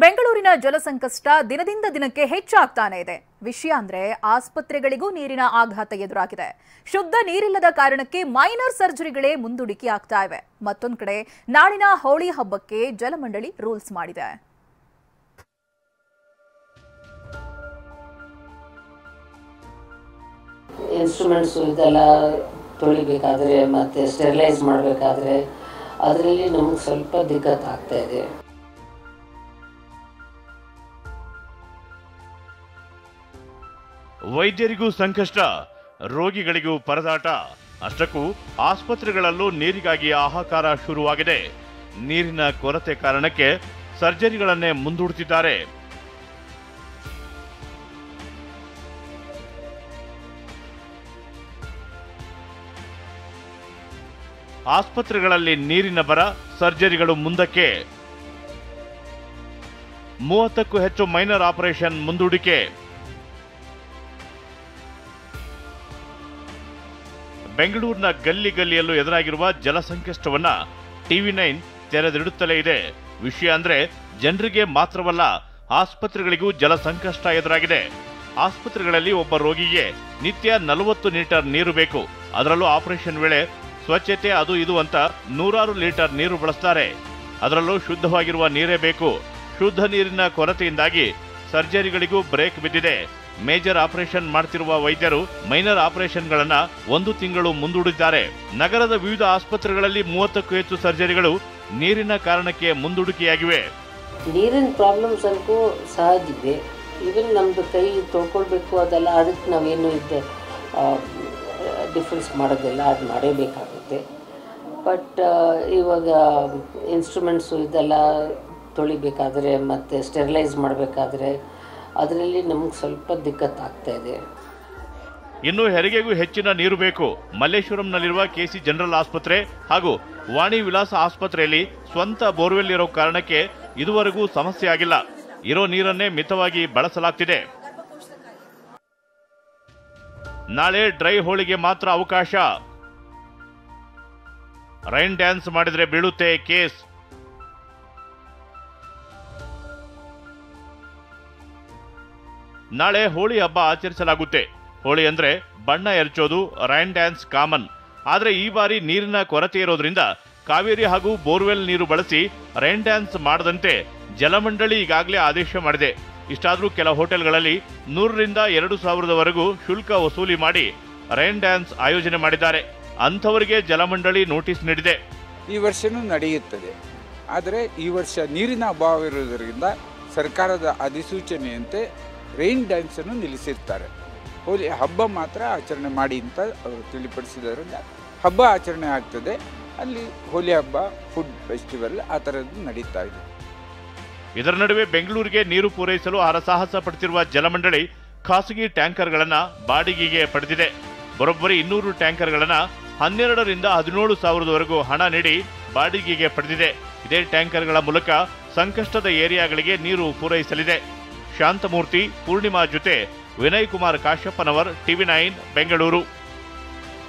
ಬೆಂಗಳೂರಿನ ಜಲಸಂಕಷ್ಟ ದಿನದಿಂದ ದಿನಕ್ಕೆ ಹೆಚ್ಚಾಗ್ತಾನೆ ಇದೆ. ವಿಷಯ ಅಂದ್ರೆ ಆಸ್ಪತ್ರೆಗಳಿಗೂ ನೀರಿನ ಆಘಾತ ಎದುರಾಗಿದೆ. ಶುದ್ಧ ನೀರಿಲ್ಲದ ಕಾರಣಕ್ಕೆ ಮೈನರ್ ಸರ್ಜರಿಗಳೇ ಮುಂದೂಡಿಕೆ ಆಗ್ತಾ ಇವೆ. ಮತ್ತೊಂದು ಕಡೆ ನಾಡಿನ ಹೋಳಿ ಹಬ್ಬಕ್ಕೆ ಜಲಮಂಡಳಿ ರೂಲ್ಸ್ ಮಾಡಿದೆ. ಇನ್ಸ್ಟ್ರೂಮೆಂಟ್ಸ್ ಇದೆಲ್ಲ ತೊಳಿಬೇಕಾದ್ರೆ ಮತ್ತೆ ಸ್ಟೆರಿಲೈಸ್ ಮಾಡಬೇಕಾದ್ರೆ ಅದರಲ್ಲಿ ನಮಗೆ ಸ್ವಲ್ಪ ದಿಕ್ಕತ್ ಆಗ್ತಾ ಇದೆ. ವೈದ್ಯರಿಗೂ ಸಂಕಷ್ಟ, ರೋಗಿಗಳಿಗೂ ಪರದಾಟ. ಅಷ್ಟಕ್ಕೂ ಆಸ್ಪತ್ರೆಗಳಲ್ಲೂ ನೀರಿಗಾಗಿ ಹಾಹಾಕಾರ ಶುರುವಾಗಿದೆ. ನೀರಿನ ಕೊರತೆ ಕಾರಣಕ್ಕೆ ಸರ್ಜರಿಗಳನ್ನೇ ಮುಂದೂಡುತ್ತಿದ್ದಾರೆ. ಆಸ್ಪತ್ರೆಗಳಲ್ಲಿ ನೀರಿನ ಬರ, ಸರ್ಜರಿಗಳು ಮುಂದಕ್ಕೆ. 30ಕ್ಕೂ ಹೆಚ್ಚು ಮೈನರ್ ಆಪರೇಷನ್ ಮುಂದೂಡಿಕೆ. ಬೆಂಗಳೂರಿನ ಗಲ್ಲಿ ಗಲ್ಲಿಯಲ್ಲೂ ಎದುರಾಗಿರುವ ಜಲಸಂಕಷ್ಟವನ್ನ TV9 ತೆರೆದಿಡುತ್ತಲೇ ಇದೆ. ವಿಷಯ ಅಂದ್ರೆ ಜನರಿಗೆ ಮಾತ್ರವಲ್ಲ, ಆಸ್ಪತ್ರೆಗಳಿಗೂ ಜಲಸಂಕಷ್ಟ ಎದುರಾಗಿದೆ. ಆಸ್ಪತ್ರೆಗಳಲ್ಲಿ ಒಬ್ಬ ರೋಗಿಗೆ ನಿತ್ಯ 40 ಲೀಟರ್ ನೀರು ಬೇಕು. ಅದರಲ್ಲೂ ಆಪರೇಷನ್ ವೇಳೆ ಸ್ವಚ್ಛತೆ ಅದು ಇದು ಅಂತ 100 ಲೀಟರ್ ನೀರು ಬಳಸ್ತಾರೆ. ಅದರಲ್ಲೂ ಶುದ್ಧವಾಗಿರುವ ನೀರೇ ಬೇಕು. ಶುದ್ಧ ನೀರಿನ ಕೊರತೆಯಿಂದಾಗಿ ಸರ್ಜರಿಗಳಿಗೂ ಬ್ರೇಕ್ ಬಿದ್ದಿದೆ. ಮೇಜರ್ ಆಪರೇಷನ್ ಮಾಡ್ತಿರುವ ವೈದ್ಯರು ಮೈನರ್ ಆಪರೇಷನ್ಗಳನ್ನ 1 ತಿಂಗಳು ಮುಂದೂಡಿದ್ದಾರೆ. ನಗರದ ವಿವಿಧ ಆಸ್ಪತ್ರೆಗಳಲ್ಲಿ 30ಕ್ಕೂ ಹೆಚ್ಚು ಸರ್ಜರಿಗಳು ನೀರಿನ ಕಾರಣಕ್ಕೆ ಮುಂದೂಡಿಕೆಯಾಗಿವೆ. ನೀರಿನ ಪ್ರಾಬ್ಲಮ್ಸ್ ಅನ್ಕೋ ಸಹಜ ಇದೆ. ಈವನ್ ನಮ್ದು ಕೈ ತೊಳ್ಕೊಳ್ಬೇಕು ಅದೆಲ್ಲ, ಅದಕ್ಕೆ ನಾವೇನು ಇದೆ ಡಿಫ್ರೆನ್ಸ್ ಮಾಡೋದಿಲ್ಲ, ಅದು ಮಾಡೇಬೇಕಾಗುತ್ತೆ. ಬಟ್ ಇವಾಗ ಇನ್ಸ್ಟ್ರೂಮೆಂಟ್ಸು ಇದೆಲ್ಲ ತೊಳಿಬೇಕಾದ್ರೆ ಮತ್ತು ಸ್ಟೆರಿಲೈಸ್ ಮಾಡಬೇಕಾದ್ರೆ ಅದರಲ್ಲಿ ನಮಗೆ ಸ್ವಲ್ಪ ದಿಕ್ಕತ್ ಆಗ್ತಾ ಇದೆ. ಇನ್ನು ಹೆರಿಗೆಗೂ ಹೆಚ್ಚಿನ ನೀರು ಬೇಕು. ಮಲ್ಲೇಶ್ವರಂನಲ್ಲಿರುವ KC ಜನರಲ್ ಆಸ್ಪತ್ರೆ ಹಾಗೂ ವಾಣಿ ವಿಲಾಸ ಆಸ್ಪತ್ರೆಯಲ್ಲಿ ಸ್ವಂತ ಬೋರ್ವೆಲ್ ಇರೋ ಕಾರಣಕ್ಕೆ ಇದುವರೆಗೂ ಸಮಸ್ಯೆ ಆಗಿಲ್ಲ. ಇರೋ ನೀರನ್ನೇ ಮಿತವಾಗಿ ಬಳಸಲಾಗ್ತಿದೆ. ನಾಳೆ ಡ್ರೈ ಹೋಳಿಗೆ ಮಾತ್ರ ಅವಕಾಶ. ರೈನ್ ಡ್ಯಾನ್ಸ್ ಮಾಡಿದ್ರೆ ಬೀಳುತ್ತೆ ಕೇಸ್. ನಾಳೆ ಹೋಳಿ ಹಬ್ಬ ಆಚರಿಸಲಾಗುತ್ತೆ. ಹೋಳಿ ಅಂದ್ರೆ ಬಣ್ಣ ಎರಚೋದು, ರೈನ್ ಡ್ಯಾನ್ಸ್ ಕಾಮನ್. ಆದ್ರೆ ಈ ಬಾರಿ ನೀರಿನ ಕೊರತೆ ಇರೋದ್ರಿಂದ ಕಾವೇರಿ ಹಾಗೂ ಬೋರ್ವೆಲ್ ನೀರು ಬಳಸಿ ರೈನ್ ಡ್ಯಾನ್ಸ್ ಮಾಡದಂತೆ ಜಲಮಂಡಳಿ ಈಗಾಗಲೇ ಆದೇಶ ಮಾಡಿದೆ. ಇಷ್ಟಾದ್ರೂ ಕೆಲ ಹೋಟೆಲ್ಗಳಲ್ಲಿ 100 ರಿಂದ 2,000ವರೆಗೂ ಶುಲ್ಕ ವಸೂಲಿ ಮಾಡಿ ರೈನ್ ಡ್ಯಾನ್ಸ್ ಆಯೋಜನೆ ಮಾಡಿದ್ದಾರೆ. ಅಂಥವರಿಗೆ ಜಲಮಂಡಳಿ ನೋಟಿಸ್ ನೀಡಿದೆ. ಈ ವರ್ಷನೂ ನಡೆಯುತ್ತದೆ. ಆದರೆ ಈ ವರ್ಷ ನೀರಿನ ಅಭಾವ ಇರುವುದರಿಂದ ಸರ್ಕಾರದ ಅಧಿಸೂಚನೆಯಂತೆ ರೈನ್ ಡ್ಯಾನ್ಸ್ ಅನ್ನು ನಿಲ್ಲಿಸಿರ್ತಾರೆ. ಹೋಲಿ ಹಬ್ಬ ಮಾತ್ರ ಆಚರಣೆ ಮಾಡಿ ಅಂತ ಅವರು ತಿಳಿಪಡಿಸಿದರಿಂದ ಹಬ್ಬ ಆಚರಣೆ ಆಗ್ತದೆ. ಅಲ್ಲಿ ಹೋಲಿ ಹಬ್ಬ, ಫುಡ್ ಫೆಸ್ಟಿವಲ್ ಆ ಥರದ್ದು ನಡೀತಾ ಇದೆ. ಇದರ ನಡುವೆ ಬೆಂಗಳೂರಿಗೆ ನೀರು ಪೂರೈಸಲು ಹರಸಾಹಸ ಪಡ್ತಿರುವ ಜಲಮಂಡಳಿ ಖಾಸಗಿ ಟ್ಯಾಂಕರ್ಗಳನ್ನ ಬಾಡಿಗೆಗೆ ಪಡೆದಿದೆ. ಬರೋಬ್ಬರಿ 200 ಟ್ಯಾಂಕರ್ಗಳನ್ನ 12 ರಿಂದ 17 ಸಾವಿರದವರೆಗೂ ಹಣ ನೀಡಿ ಬಾಡಿಗೆಗೆ ಪಡೆದಿದೆ. ಇದೇ ಟ್ಯಾಂಕರ್ಗಳ ಮೂಲಕ ಸಂಕಷ್ಟದ ಏರಿಯಾಗಳಿಗೆ ನೀರು ಪೂರೈಸಲಿದೆ. ಶಾಂತಮೂರ್ತಿ, ಪೂರ್ಣಿಮಾ ಜೊತೆ ವಿನಯ್ ಕುಮಾರ್ ಕಾಶ್ಯಪ್ಪನವರ್, TV9 ಬೆಂಗಳೂರು.